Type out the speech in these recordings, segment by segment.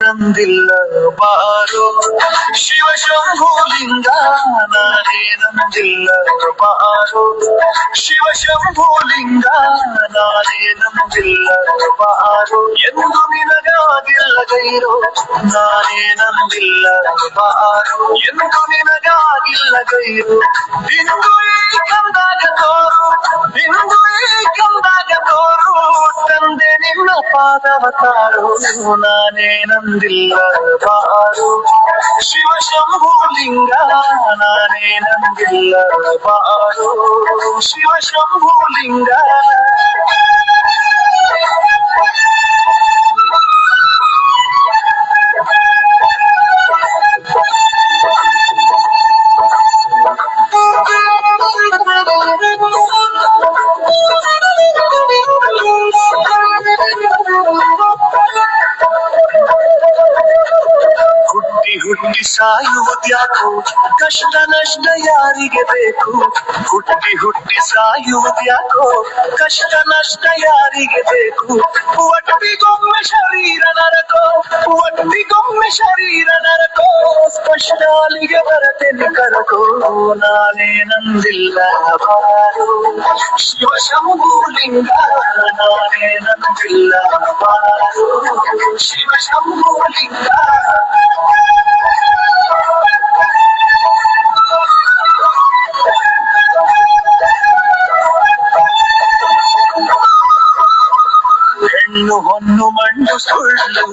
ನಂದಿಲ್ಲ ಬಾರೋ ಶಿವ ಶಂಭುಲಿಂಗ ನಾನೇ ನಂದಿಲ್ಲ ಬಾರೋ ಶಿವ ಶಂಭುಲಿಂಗ ನಾನೇ ನಂದಿಲ್ಲ ಬಾರೋ ಎಂದು ನಿನಗಾಗಿಲ್ಲ ಗೈರೋ ನಾನೇ ನಂದಿಲ್ಲ ಬಾರೋ ಎಂದು ನಿನಗಾಗಿಲ್ಲ ಗೈರೋ ಇಂದು ಈ ಕಂದಾಗ ತೋರು ಇಂದು ಈ ಕಂದಾಗ ತೋರು ತಂದೆ ನಿನ್ನ ಪಾದವ ತಾರು ನಾನೇ ನಂದಿಲ್ಲ ಬಾರು ಶಿವ ಶಂಭುಲಿಂಗ ನಾನೇ ನಂದಿಲ್ಲ ಬಾರು ಶಿವ ಶಂಭುಲಿಂಗ ಹುಟ್ಟಿ ಹುಟ್ಟಿ ಸಾಯುವುದ್ಯಾಕೋ ಕಷ್ಟ ನಷ್ಟ ಯಾರಿಗೆ ಬೇಕು ಹುಟ್ಟಿ ಹುಟ್ಟಿ ಸಾಯುವುದ್ಯಾಕೋ ಕಷ್ಟ ನಷ್ಟ ಯಾರಿಗೆ ಬೇಕು ಒಟ್ಟಿಗೊಮ್ಮೆ ಶರೀರ ನರಕೋ ಒಟ್ಟಿಗೊಮ್ಮೆ ಶರೀರ ನರಕೋ ಸ್ಪಷ್ಟ ಅಲ್ಲಿಗೆ ಬರತೆನೆ ಕರಕೋ ನಾನೇ ನಂದಿಲ್ಲ ಬಾರು ಶಿವ ಶಂಭುಲಿಂಗ ನಾನೇ ನಂದಿಲ್ಲ ಬಾರು ಶಿವ ಶಂಭುಲಿಂಗ ಹೆಣ್ಣು ಹೊನ್ನು ಮಣ್ಣು ಸುಳ್ಳು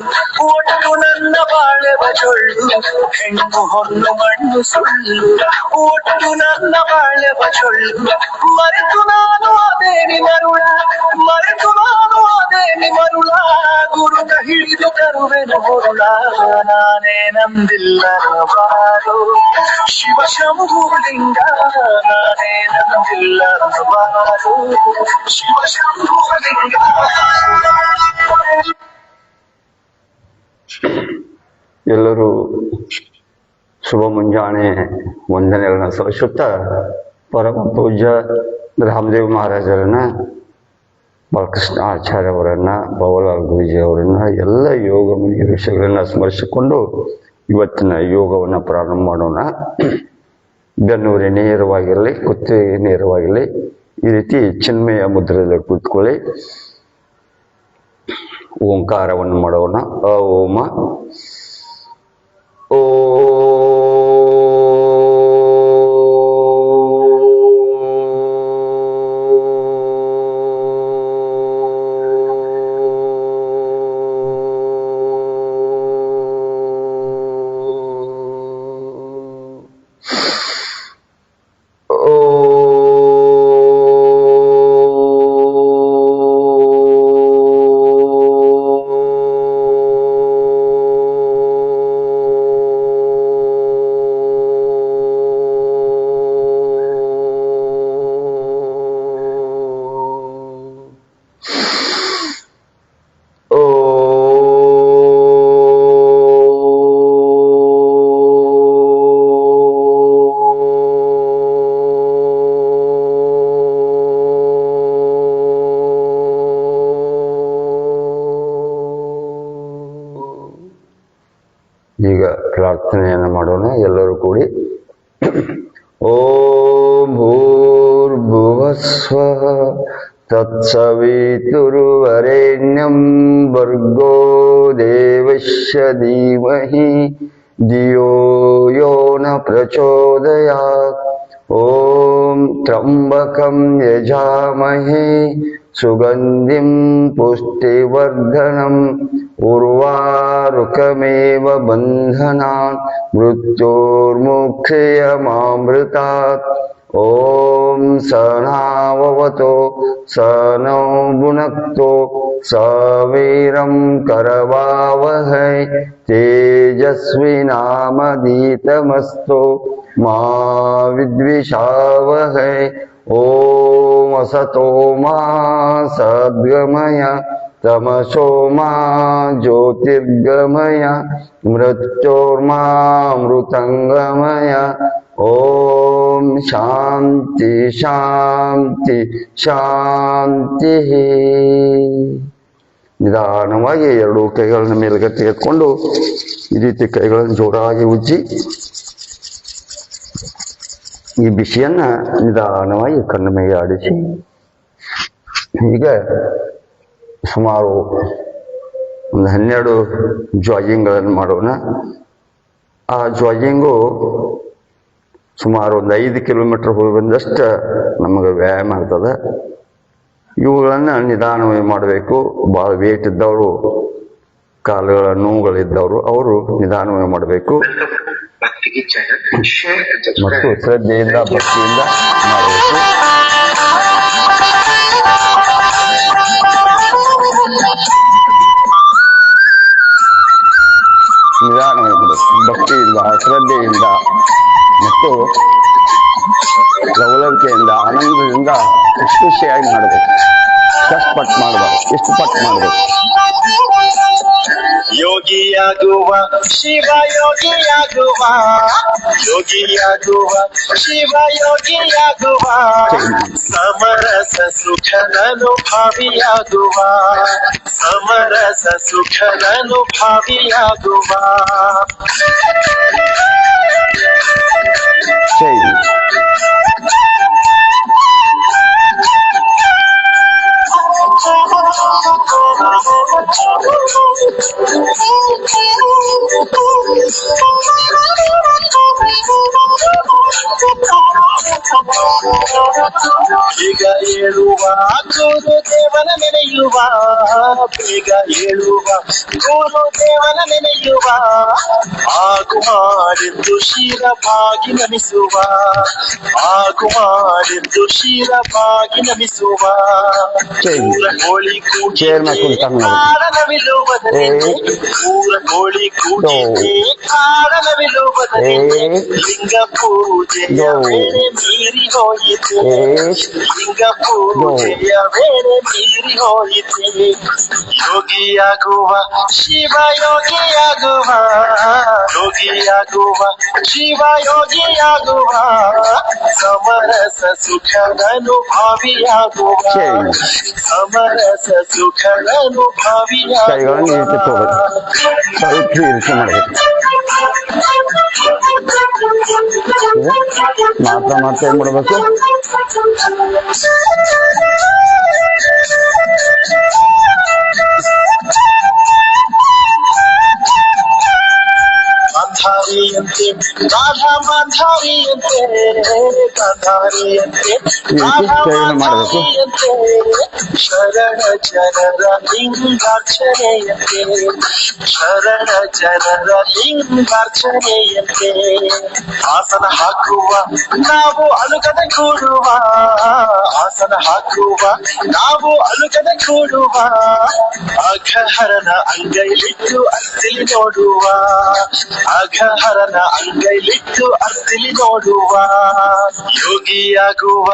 ಒಟ್ಟು ನನ್ನ ಬಾಳೆವ ಚೊಳ್ಳು ಹೆಣ್ಣು ಹೊನ್ನು ಮಣ್ಣು ಸುಳ್ಳು ಒಟ್ಟು ನನ್ನ ಬಾಳೆವ ಚೊಳ್ಳು ಮರೆತು ನಾನು ಅದೇನಿ ಮರುಳ ಮರೆತು ನಾನು ಅದೇನಿ ಮರುಳ ಗುರುತ ಹಿಡಿದು ತರುವೆನು ಹೊರುಳ ನಾನೇ ನಂದಿಲ್ಲ ಬಾರೋ ಶಿವ ಶಂಭುಲಿಂಗ ನಾನೇ ನಂದಿಲ್ಲ ಬಾರೋ ಶಿವ ಶಂಭುಲಿಂಗ ಎಲ್ಲರೂ ಶುಭ ಮುಂಜಾನೆ ವಂದನೆಗಳನ್ನ ಸಲ್ಲಿಸುತ್ತಾ ಪರಮ ಪೂಜ್ಯ ರಾಮದೇವ್ ಮಹಾರಾಜರನ್ನ ಬಾಲಕೃಷ್ಣ ಆಚಾರ್ಯ ಅವರನ್ನ ಬವಲಾಲ್ ಗುರೂಜಿ ಅವರನ್ನ ಎಲ್ಲ ಯೋಗ ಮುನಿ ಋಷಿಗಳನ್ನ ಸ್ಮರಿಸಿಕೊಂಡು ಇವತ್ತಿನ ಯೋಗವನ್ನು ಪ್ರಾರಂಭ ಮಾಡೋಣ. ಬೆನ್ನೂರಿ ನೇರವಾಗಿರಲಿ, ಕುತ್ತಿಗೆ ನೇರವಾಗಿರಲಿ, ಈ ರೀತಿ ಚಿನ್ಮಯ ಮುದ್ರೆಯಲ್ಲಿ ಕೂತ್ಕೊಳ್ಳಿ. ಓಂಕಾರವನ್ನು ಮಾಡೋಣ. ಓಮ ಓ ಈಗ ಪ್ರಾರ್ಥನೆಯನ್ನು ಮಾಡೋಣ ಎಲ್ಲರೂ ಕೂಡಿ. ಓಂ ಭೂರ್ಭುವಸ್ವಃ ತತ್ಸವಿತುರ್ವರೆಣ್ಯಂ ಭರ್ಗೋ ದೇವಸ್ಯ ಧೀಮಹಿ ಧಿಯೋ ಯೋ ನ ಪ್ರಚೋದಯಾತ್. ಓಂ ತ್ರ್ಯಂಬಕಂ ಯಜಾಮಹೇ ಸುಗಂಧಿಂ ಪುಷ್ಟಿವರ್ಧನಂ ಉರ್ವಾರುಕಮೇವ ಬಂಧನಾನ್ ಮೃತ್ಯೋರ್ಮುಕ್ಷಯಮಾಮೃತಾತ್. ಓಂ ಸನಾವವತೋ ಸನೋ ಭುನಕ್ತೋ ಸವೀರಂ ಕರವಾವಹೈ ತೇಜಸ್ವಿನಾಮಧೀತಮಸ್ತೋ ಮಾ ವಿದ್ವಿಷಾವಹೈ. ಓಂ ಅಸತೋ ಮಾ ಸದ್ಗಮಯ ತಮಸೋ ಮಾ ಜ್ಯೋತಿರ್ಗಮಯ ಮೃತ್ಯೋರ್ಮಾಮೃತಂಗಮಯ. ಓಂ ಶಾಂತಿ ಶಾಂತಿ ಶಾಂತಿ. ನಿಧಾನವಾಗಿ ಎರಡು ಕೈಗಳನ್ನ ಮೇಲ್ಗಡೆ ಎತ್ಕೊಂಡು ಈ ರೀತಿ ಕೈಗಳನ್ನು ಜೋರಾಗಿ ಉಜ್ಜಿ ಈ ಬಿಸಿಯನ್ನ ನಿಧಾನವಾಗಿ ಕಣ್ಣು ಮೇಲೆ ಆಡಿಸಿ ಈಗ ಸುಮಾರು ಒಂದು 12 ಜಾಗಿಂಗ್ಗಳನ್ನು ಮಾಡೋಣ. ಆ ಜಾಗಿಂಗು ಸುಮಾರು ಒಂದು 5 ಕಿಲೋಮೀಟರ್ ಹೋಗಿ ಬಂದಷ್ಟು ನಮಗೆ ವ್ಯಾಯಾಮ ಆಗ್ತದೆ. ಇವುಗಳನ್ನು ನಿಧಾನವಾಗಿ ಮಾಡಬೇಕು. ಭಾಳ ವೇಟ್ ಇದ್ದವರು, ಕಾಲುಗಳ ನೋವುಗಳಿದ್ದವರು ಅವರು ನಿಧಾನವಾಗಿ ಮಾಡಬೇಕು ಮತ್ತು ಶ್ರದ್ಧೆಯಿಂದ ಭಕ್ತಿಯಿಂದ ಮಾಡಬೇಕು. ನಿಧಾನವಾಗಿ ಭಕ್ತಿಯಿಂದ, ಶ್ರದ್ಧೆಯಿಂದ ಮತ್ತು ಲವಲವಿಕೆಯಿಂದ, ಆನಂದದಿಂದ ಖುಷಿಯಾಗಿ ಮಾಡಬೇಕು. ಕಷ್ಟಪಟ್ಟು ಮಾಡಬಾರ್ದು, ಎಷ್ಟು ಪಟ್ಟು ಮಾಡಬೇಕು. ಯೋಗಿಯಾಗುವ ಶಿವ ಯೋಗಿಯಾಗುವ, ಯೋಗಿಯಾಗುವ ಶಿವ ಯೋಗಿಯಾಗುವ, ಸಮರಸ ಸುಖನನು ಭಾವಿಯಾಗುವ, ಸಮರಸ ಸುಖನನು ಭಾವಿಯಾಗುವ. ಬೇಗ ಏಳುವ ಗುರುದೇವನ ನೆನೆಯುವ, ಬೇಗ ಏಳುವ ಗುರುದೇವನ ನೆನೆಯುವ, ಆಗು ಮಾಡಿದ್ದು ಶಿರವಾಗಿ ನಮಿಸುವ, ಆಗು ಮಾಡಿದ್ದು ಶಿರವಾಗಿ ನಮಿಸುವ. ಪೂರ ಕೋಳಿ ಕೂಗಿ ಕಾರಣವಿಲ್ಲುವುದರೇ, ಪೂರ ಕೋಳಿ ಕೂಗಿ ಕಾರಣವಿಲ್ಲುವುದರೇ, ಲಿಂಗ ಪೂಜೆಯ ವೇಳೆ ಮೀರಿ ಹೋಯಿತೆ, ಲಿಂಗ ಪೂಜೆಯ ವೇಳೆ ಮೀರಿ ಹೋಯಿತೆ. ಯೋಗಿಯಾಗುವ ಶಿವ ಯೋಗಿಯಾಗುವ, ಯೋಗಿಯಾಗುವ ಶಿವ ಯೋಗಿಯಾಗುವ, ಸಮರಸ ಸುಖನನು ಭಾವಿಯಾಗುವ, ಸಮರಸ ಸುಖನನು ಭಾವಿಯಾಗುವ. ಮಾತ್ರ ಏನ್ ಮಾಡ್ಬೇಕು, ಗಾಂಧಾರಿಯಂತೆ ರಾಧಾ ಮಾಂಧಾರಿಯಂತೆ, ಗಾಂಧಾರಿಯಂತೆ ರಾಧಾ ಮಾಂಧಾರಿಯಂತೆ, ಶರಣ ಜನರ ಲಿಂಗಾರ್ಚನೆಯಂತೆ, ಶರಣ ಜನರ ಲಿಂಗಾರ್ಚನೆಯಂತೆ. ಆಸನ ಹಾಕುವ ನಾವು ಅಲುಕದ ಕೂಡುವ, ಆಸನ ಹಾಕುವ ನಾವು ಅಲುಕದ ಕೂಡುವ, ಅಘಹರನ ಅಂಗೈಲಿಟ್ಟು ಅರ್ತಿಲಿ ನೋಡುವ, ಅಘಹರನ ಅಂಗೈಲಿಟ್ಟು ಅರ್ತಿಲಿ ನೋಡುವ. ಯೋಗಿಯಾಗುವ